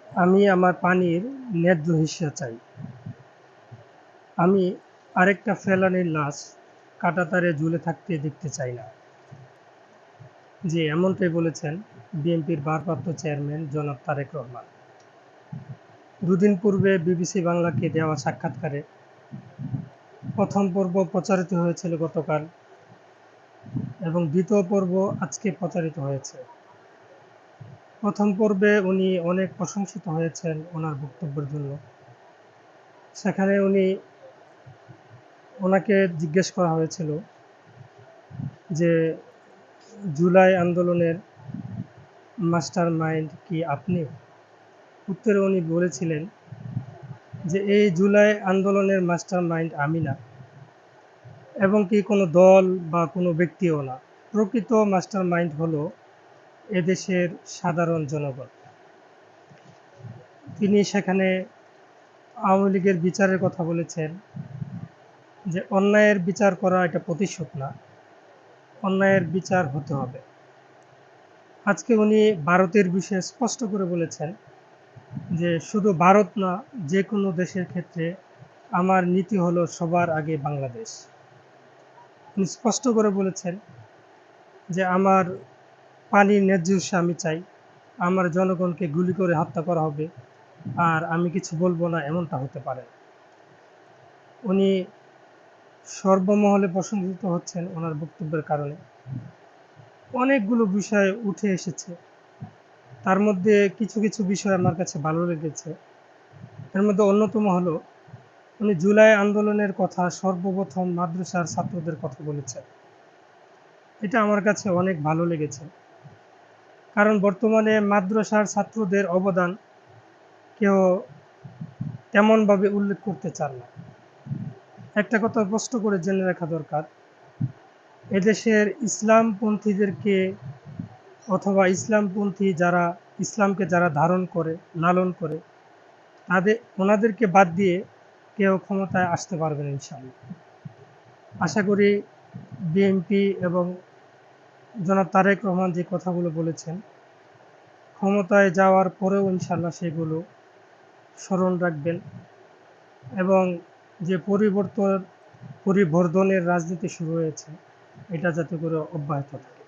আমি আমার পানির ন্যায্য হিস্যা চাই। আমি আরেকটা ফেলানীর লাশ কাঁটাতারে ঝুলে থাকতে দেখতে চাই না। জি, এমনটাই বলেছেন বিএনপির ভারপ্রাপ্ত চেয়ারম্যান জনাব তারেক রহমান। দুদিন পূর্বে বিবিসি বাংলাকে দেওয়া সাক্ষাৎকারে প্রথম পর্ব প্রচারিত হয়েছিল গতকাল এবং দ্বিতীয় পর্ব আজকে প্রচারিত হয়েছে। প্রথম পর্বে উনি অনেক প্রশংসিত হয়েছেন ওনার বক্তব্যের জন্য। সেখানে ওনাকে জিজ্ঞেস করা হয়েছিল যে জুলাই আন্দোলনের মাস্টার মাইন্ড কি আপনি? উত্তরে উনি বলেছিলেন যে এই জুলাই আন্দোলনের মাস্টার মাইন্ড আমি না, এবং কি কোনো দল বা কোনো ব্যক্তিও না। প্রকৃত মাস্টার মাইন্ড হলো এদেশের সাধারণ জনগণ। তিনি সেখানে আওয়ামী লীগের বিচারের কথা বলেছেন যে অন্যায়ের বিচার করা এটা প্রতিশোধ না, অন্যায়ের বিচার হতে হবে। আজকে উনি ভারতের বিষয়ে স্পষ্ট করে বলেছেন যে শুধু ভারত না, যে কোনো দেশের ক্ষেত্রে আমার নীতি হলো সবার আগে বাংলাদেশ। উনি স্পষ্ট করে বলেছেন যে আমার পানির ন্যায্য হিস্যা আমি চাই, আমার জনগণকে গুলি করে হত্যা করা হবে আর আমি কিছু বলবো না, এমনটা হতে পারে। উনি সর্বমহলে প্রশংসিত হচ্ছেন ওনার বক্তব্যের কারণে। অনেকগুলো বিষয় উঠে এসেছে, তার মধ্যে কিছু কিছু বিষয় আমার কাছে ভালো লেগেছে। এর মধ্যে অন্যতম হলো উনি জুলাই আন্দোলনের কথা সর্বপ্রথম মাদ্রাসার ছাত্রদের কথা বলেছেন। এটা আমার কাছে অনেক ভালো লেগেছে, কারণ বর্তমানে মাদ্রাসার ছাত্রদের অবদান কেউ তেমনভাবে উল্লেখ করতে চান না। একটা কথা স্পষ্ট করে জেনে রাখা দরকার, এদেশের ইসলামপন্থীদেরকে অথবা ইসলামপন্থী যারা ইসলামকে যারা ধারণ করে লালন করে ওনাদেরকে বাদ দিয়ে কেউ ক্ষমতায় আসতে পারবে না ইনশাআল্লাহ। আশা করি বিএনপি এবং জনাব তারেক রহমান যে কথাগুলো বলেছেন, ক্ষমতায় যাওয়ার পরেও ইনশাআল্লাহ সেগুলো স্মরণ রাখবেন এবং যে পরিবর্তনের রাজনীতি শুরু হয়েছে এটা যাতে করে অব্যাহত থাকে।